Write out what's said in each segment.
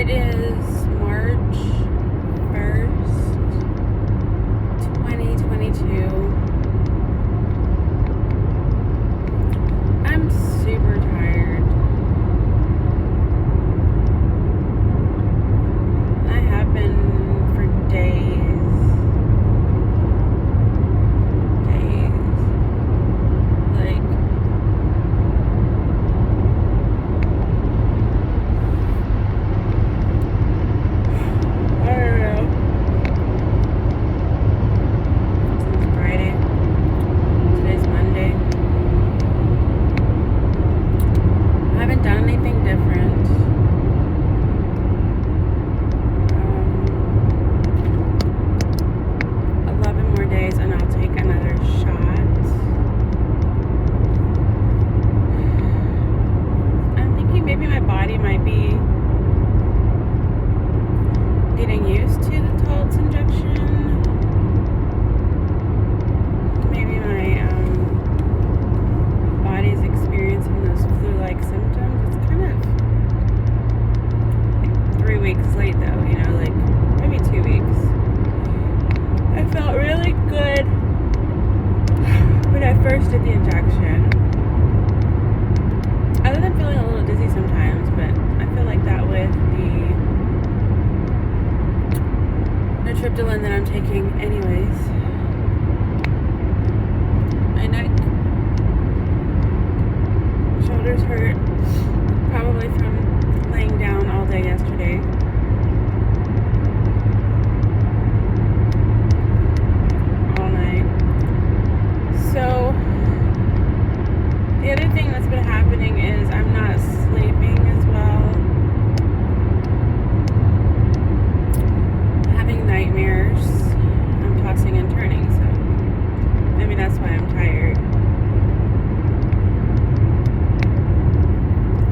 It is March 1st, 2022. I'm super tired. I have been for days. Like, I don't know. Since Friday. Today's Monday. I haven't done anything different. 11 more days and I'll take another shot. I'm thinking maybe my body might be getting used to the Taltz injection. Maybe my body's experiencing those flu-like symptoms. It's kind of like 3 weeks late though, like maybe 2 weeks. I felt really good when I first did the injection. Other than feeling a little dizzy sometimes, but I feel like that with the triptyline that I'm taking anyways. My neck, shoulders hurt, probably from laying down all day yesterday. All night. So, the other thing that's been happening is I'm not sleeping as well. I'm having nightmares. I'm tossing and turning, so maybe that's why I'm tired.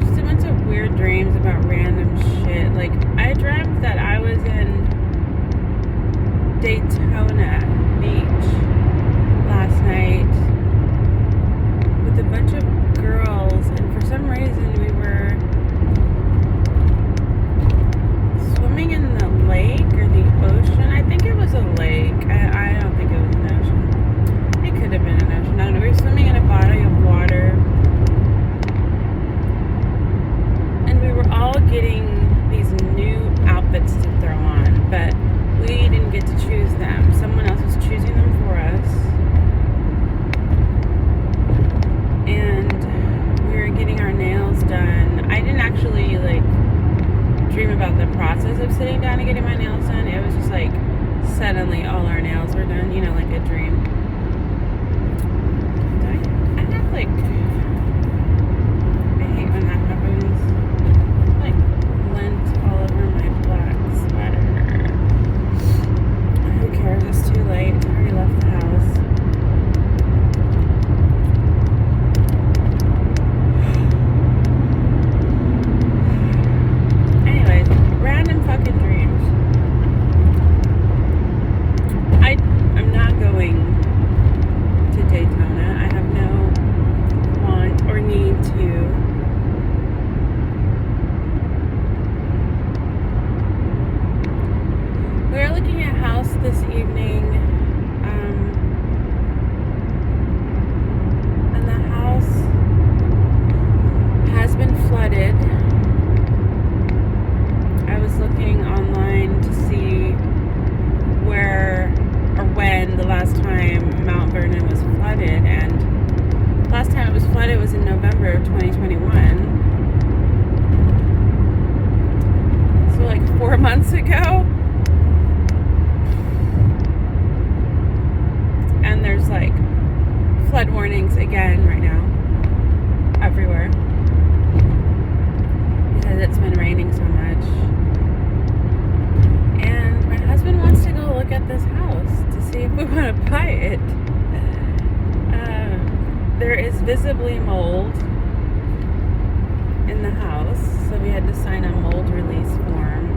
Just a bunch of weird dreams about random shit. Like, I dreamt that I was in Daytona Beach last night with a bunch of girls, and for some reason we were swimming in the lake or the ocean. I think it was a lake. I don't think it was an ocean. It could have been an ocean. I don't know. We were swimming in a body of water, and we were all getting these new outfits to throw on, but we didn't get to choose them. Someone else was choosing them for us. And we were getting our nails done. I didn't actually dream about the process of sitting down and getting my nails done. It was just like suddenly all our nails were done, like a dream. I have I hate when that happens. Lint all over my black sweater. Who cares? It's too late. I already left the house. Anyways, random fucking dreams. I'm not going to Daytona. I have no want or need to. We are looking at a house this evening, and the house has been flooded. I was looking online to see where or when the last time Mount Vernon was flooded, and last time it was flooded was in November of 2021. So 4 months ago. And there's flood warnings again right now everywhere because it's been raining so much. And my husband wants to go look at this house to see if we want to buy it. There is visibly mold in the house, so we had to sign a mold release form.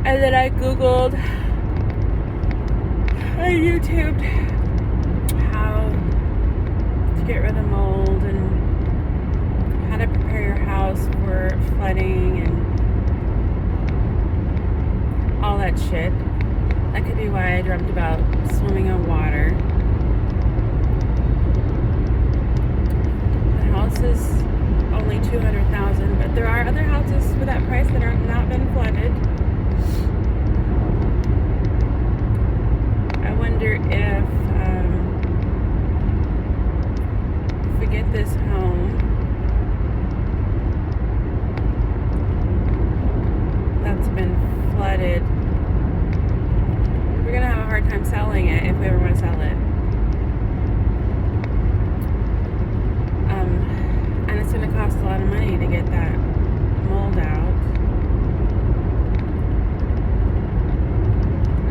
And then I Googled, I YouTubed how to get rid of mold and how to flooding and all that shit. That could be why I dreamt about swimming in water. The house is only $200,000, but there are other houses for that price that are not been flooded. I wonder if we get this home that's been flooded, we're gonna have a hard time selling it if we ever want to sell it. And it's gonna cost a lot of money to get that mold out.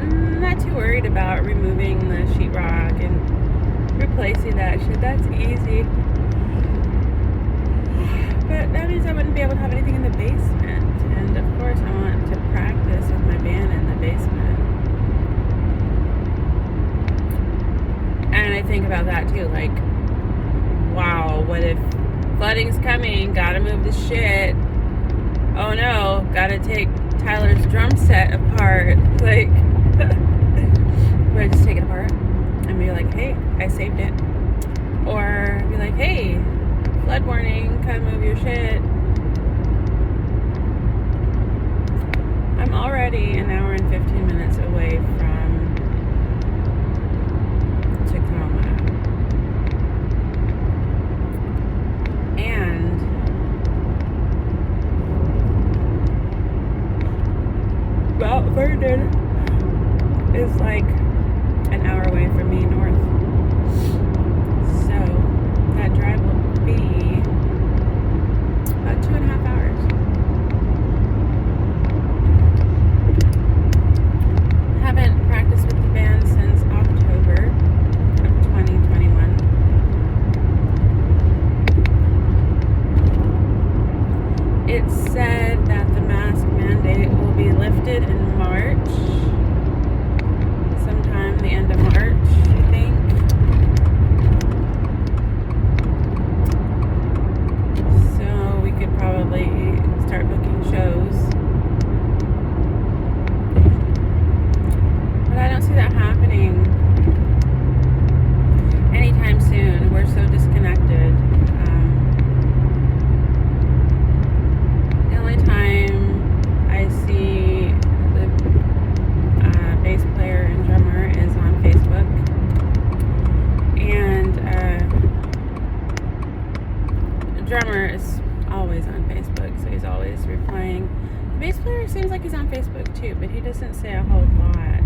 I'm not too worried about removing the sheetrock and replacing that shit. That's easy. But that means I wouldn't be able to have anything in the basement. And of course I want to practice with my band in the basement. And I think about that too, like, wow, what if flooding's coming, gotta move the shit. Oh no, gotta take Tyler's drum set apart. Like, would I just take it apart and be like, hey, I saved it? Or be like, hey, flood warning, come move your shit. I'm already an hour and 15 minutes away from Tacoma. And Mount Vernon is like an hour away from me north. So that drive will be about 2.5 hours. Haven't practiced with the band since October of 2021. It said that the mask mandate will be lifted in March, sometime the end of March, I think. So we could probably start booking shows. But I don't see that happening anytime soon. We're so disconnected. The only time I see the bass player and drummer is on Facebook. And the drummer is always on Facebook, so he's always replying. The bass player seems like he's on Facebook too, but he doesn't say a whole lot.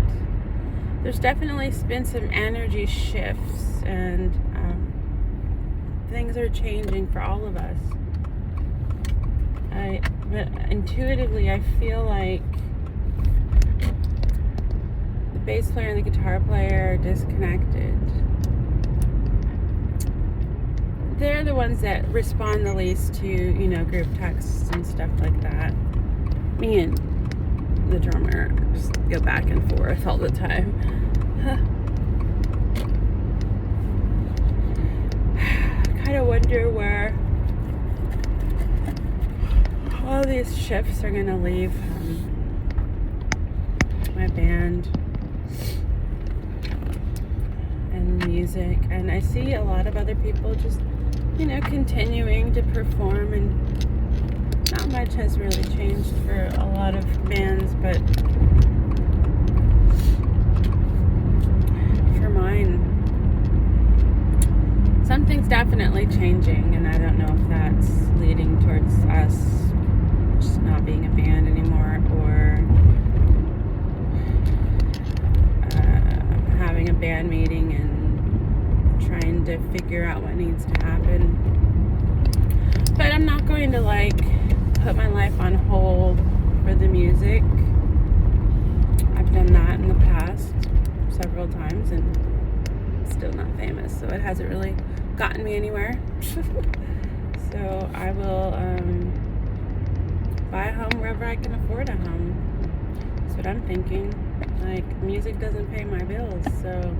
There's definitely been some energy shifts, and things are changing for all of us. But intuitively, I feel like the bass player and the guitar player are disconnected. They're the ones that respond the least to, group texts and stuff like that. Me and the drummer just go back and forth all the time. I kind of wonder where all these shifts are gonna leave my band and music. And I see a lot of other people just, continuing to perform, and not much has really changed for a lot of bands, but for mine, something's definitely changing, and I don't know if that's leading towards us just not being a band anymore, or having a band meeting and trying to figure out what needs to happen. But I'm not going to put my life on hold for the music. I've done that in the past several times and still not famous, so it hasn't really gotten me anywhere. So I will buy a home wherever I can afford a home. That's what I'm thinking. Music doesn't pay my bills, so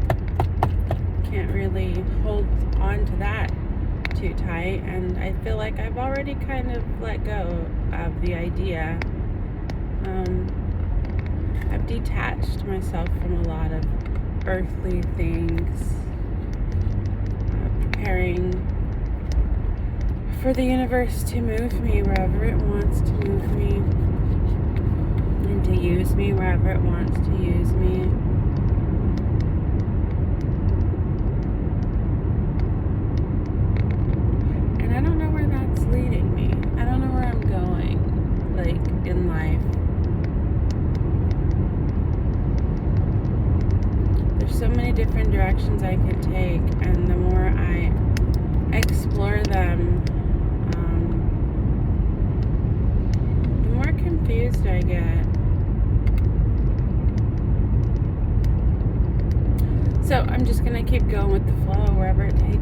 can't really hold on to that too tight, and I feel like I've already kind of let go of the idea. I've detached myself from a lot of earthly things, preparing for the universe to move me wherever it wants to move me, and to use me wherever it wants to use me. And I don't know where that's leading me. I don't know where I'm going, like, in life. There's so many different directions I could take, and the more I explore them, the more confused I get. So I'm just gonna keep going with the flow wherever it takes